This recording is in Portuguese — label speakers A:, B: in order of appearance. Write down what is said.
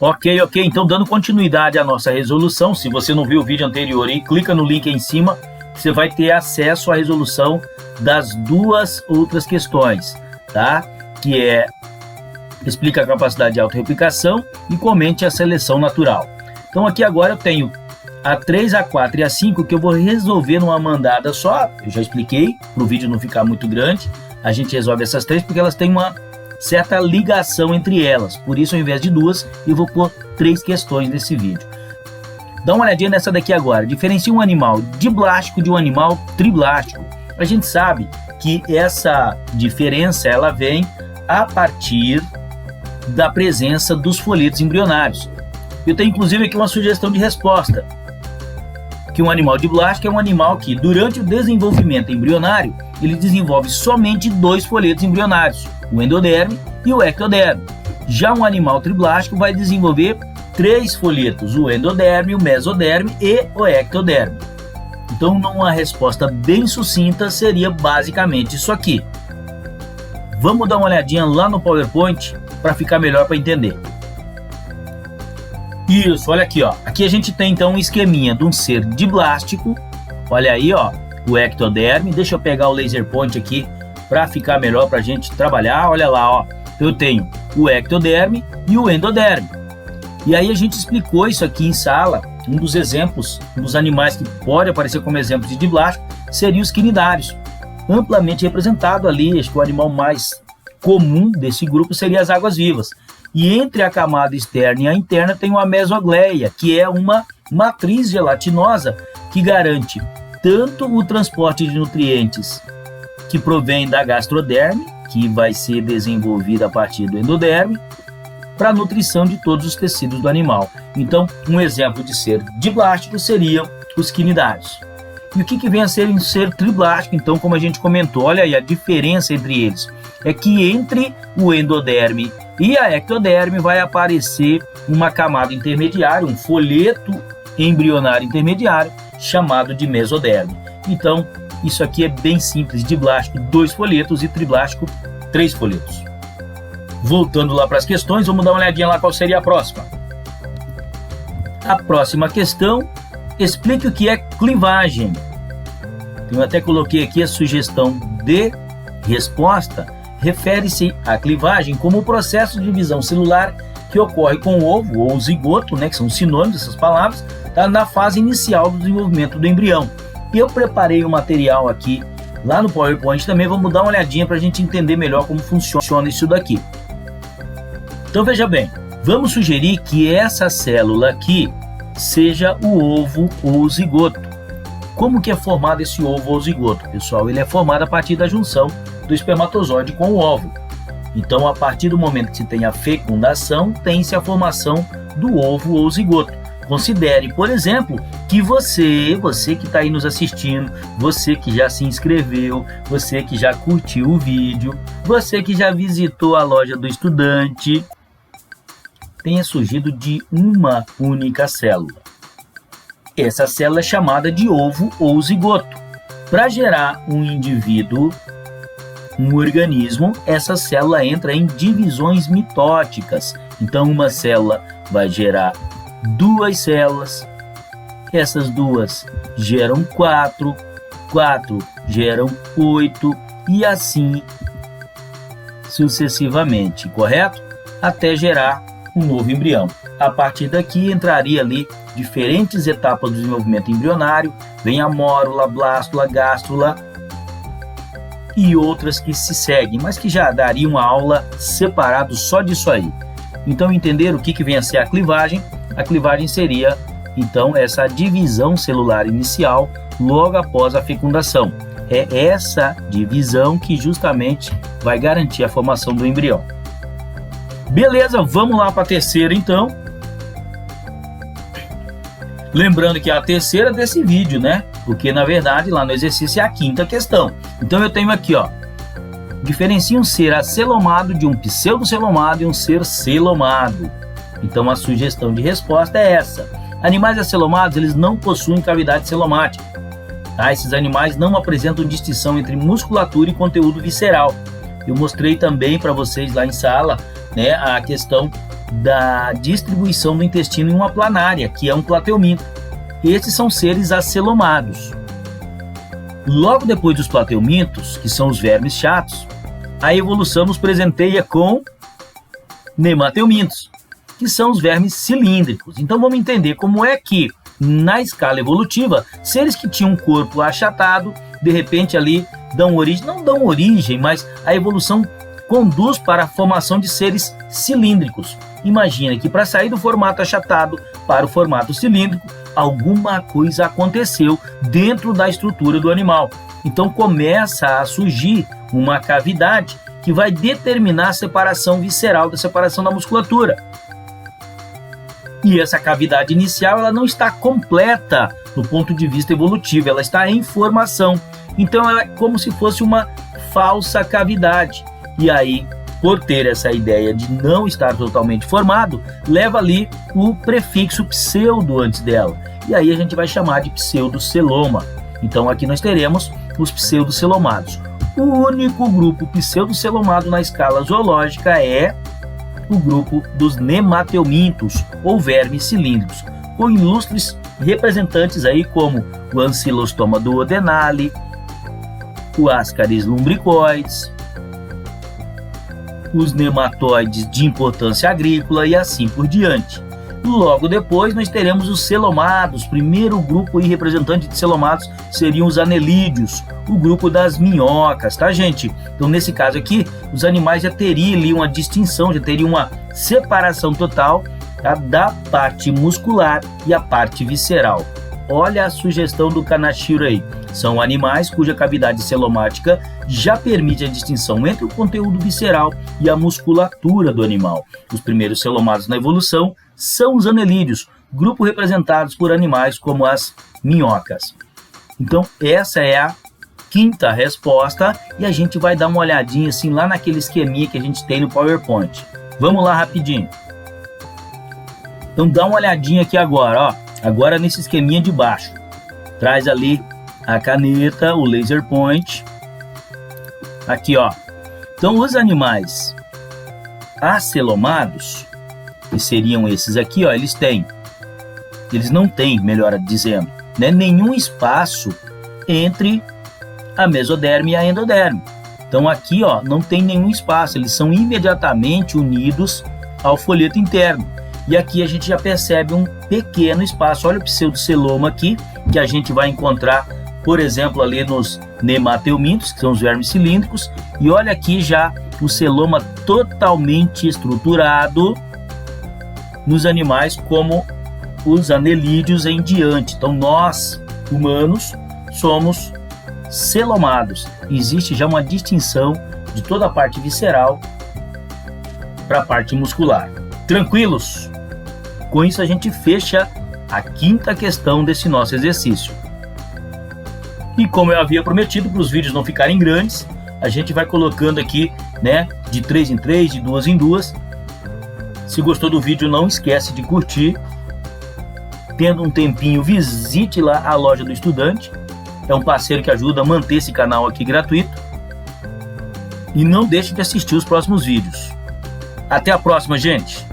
A: Ok. Então, dando continuidade à nossa resolução, se você não viu o vídeo anterior, clica no link aí em cima, você vai ter acesso à resolução das duas outras questões, tá? Que é, explica a capacidade de autorreplicação e comente a seleção natural. Então, aqui agora eu tenho a 3, a 4 e a 5, que eu vou resolver numa mandada só. Eu já expliquei, para o vídeo não ficar muito grande. A gente resolve essas 3 porque elas têm uma certa ligação entre elas. Por isso, ao invés de 2, eu vou pôr 3 questões nesse vídeo. Dá uma olhadinha nessa daqui agora. Diferencia um animal diblástico de um animal triblástico. A gente sabe que essa diferença ela vem a partir da presença dos folhetos embrionários. Eu tenho inclusive aqui uma sugestão de resposta. Que um animal diblástico é um animal que, durante o desenvolvimento embrionário, ele desenvolve somente 2 folhetos embrionários, o endoderme e o ectoderme. Já um animal triblástico vai desenvolver 3 folhetos, o endoderme, o mesoderme e o ectoderme. Então, uma resposta bem sucinta seria basicamente isso aqui. Vamos dar uma olhadinha lá no PowerPoint para ficar melhor para entender. Isso, olha aqui, ó. Aqui a gente tem então um esqueminha de um ser diblástico. Olha aí, ó, o ectoderme. Deixa eu pegar o laser point aqui para ficar melhor para a gente trabalhar. Olha lá, ó. Eu tenho o ectoderme e o endoderme. E aí a gente explicou isso aqui em sala. Um dos exemplos, um dos animais que pode aparecer como exemplo de diblástico seria os quinidários. Amplamente representado ali, acho que o animal mais comum desse grupo seria as águas-vivas. E entre a camada externa e a interna tem uma mesogleia, que é uma matriz gelatinosa que garante tanto o transporte de nutrientes que provém da gastroderme, que vai ser desenvolvida a partir do endoderme, para a nutrição de todos os tecidos do animal. Então, um exemplo de ser diblástico seriam os quinidários. E o que vem a ser um ser triblástico? Então, como a gente comentou, olha aí a diferença entre eles. É que entre o endoderme e a ectoderme vai aparecer uma camada intermediária, um folheto embrionário intermediário, chamado de mesoderme. Então, isso aqui é bem simples, diblástico 2 folhetos e triblástico 3 folhetos. Voltando lá para as questões, vamos dar uma olhadinha lá qual seria a próxima. A próxima questão, explique o que é clivagem. Eu até coloquei aqui a sugestão de resposta. Refere-se à clivagem como o processo de divisão celular que ocorre com o ovo ou o zigoto, né, que são sinônimos dessas palavras, tá, na fase inicial do desenvolvimento do embrião. Eu preparei um material aqui lá no PowerPoint também, vamos dar uma olhadinha para a gente entender melhor como funciona isso daqui. Então veja bem, vamos sugerir que essa célula aqui seja o ovo ou o zigoto. Como que é formado esse ovo ou zigoto, pessoal? Ele é formado a partir da junção do espermatozoide com o óvulo. Então, a partir do momento que se tem a fecundação, tem-se a formação do ovo ou zigoto. Considere, por exemplo, que você que está aí nos assistindo, você que já se inscreveu, você que já curtiu o vídeo, você que já visitou a loja do estudante, tenha surgido de uma única célula. Essa célula é chamada de ovo ou zigoto. Para gerar um indivíduo, um organismo, essa célula entra em divisões mitóticas. Então, uma célula vai gerar 2 células, essas 2 geram 4, 4 geram 8 e assim sucessivamente, correto? Até gerar um novo embrião. A partir daqui entraria ali diferentes etapas do desenvolvimento embrionário, vem a mórula, blástula, gástrula e outras que se seguem, mas que já daria uma aula separada só disso aí. Então, entender o que vem a ser a clivagem? A clivagem seria, então, essa divisão celular inicial logo após a fecundação. É essa divisão que justamente vai garantir a formação do embrião. Beleza, vamos lá para a terceira, então. Lembrando que é a terceira desse vídeo, né? Porque, na verdade, lá no exercício é a 5ª questão. Então, eu tenho aqui, ó. Diferencia um ser acelomado de um pseudocelomado e um ser celomado. Então, a sugestão de resposta é essa. Animais acelomados, eles não possuem cavidade celomática. Tá? Esses animais não apresentam distinção entre musculatura e conteúdo visceral. Eu mostrei também para vocês lá em sala, né, a questão da distribuição do intestino em uma planária, que é um plateuminto. Esses são seres acelomados. Logo depois dos plateumintos, que são os vermes chatos, a evolução nos presenteia com nemateumintos, que são os vermes cilíndricos. Então vamos entender como é que, na escala evolutiva, seres que tinham um corpo achatado, de repente ali dão origem, não dão origem, mas a evolução conduz para a formação de seres cilíndricos. Imagina que para sair do formato achatado para o formato cilíndrico, alguma coisa aconteceu dentro da estrutura do animal. Então começa a surgir uma cavidade que vai determinar a separação visceral da separação da musculatura. E essa cavidade inicial ela não está completa do ponto de vista evolutivo, ela está em formação. Então ela é como se fosse uma falsa cavidade. E aí, por ter essa ideia de não estar totalmente formado, leva ali o prefixo pseudo antes dela. E aí a gente vai chamar de pseudoceloma. Então aqui nós teremos os pseudocelomados. O único grupo pseudocelomado na escala zoológica é o grupo dos nemateumintos, ou vermes cilíndricos, com ilustres representantes aí como o Ancylostoma duodenale, o Ascaris lumbricoides, os nematóides de importância agrícola e assim por diante. Logo depois nós teremos os celomados. Primeiro grupo e representante de celomados seriam os anelídeos, o grupo das minhocas, tá, gente? Então nesse caso aqui, os animais já teriam ali uma distinção, já teriam uma separação total, tá, da parte muscular e a parte visceral. Olha a sugestão do Kanashiro aí. São animais cuja cavidade celomática já permite a distinção entre o conteúdo visceral e a musculatura do animal. Os primeiros celomados na evolução são os anelídeos, grupo representados por animais como as minhocas. Então essa é a quinta resposta e a gente vai dar uma olhadinha assim lá naquele esqueminha que a gente tem no PowerPoint. Vamos lá rapidinho. Então dá uma olhadinha aqui agora, ó. Agora nesse esqueminha de baixo. Traz ali a caneta, o laser point. Aqui, ó. Então os animais acelomados, que seriam esses aqui, ó, eles não têm, melhor dizendo, né, nenhum espaço entre a mesoderme e a endoderme. Então aqui, ó, não tem nenhum espaço, eles são imediatamente unidos ao folheto interno. E aqui a gente já percebe um pequeno espaço. Olha o pseudoceloma aqui, que a gente vai encontrar, por exemplo, ali nos nemateumintos, que são os vermes cilíndricos. E olha aqui já o celoma totalmente estruturado nos animais como os anelídeos em diante. Então nós, humanos, somos celomados. Existe já uma distinção de toda a parte visceral para a parte muscular. Tranquilos? Com isso a gente fecha a quinta questão desse nosso exercício. E como eu havia prometido, para os vídeos não ficarem grandes, a gente vai colocando aqui, né, de 3 em 3, de 2 em 2. Se gostou do vídeo, não esquece de curtir. Tendo um tempinho, visite lá a loja do estudante. É um parceiro que ajuda a manter esse canal aqui gratuito. E não deixe de assistir os próximos vídeos. Até a próxima, gente!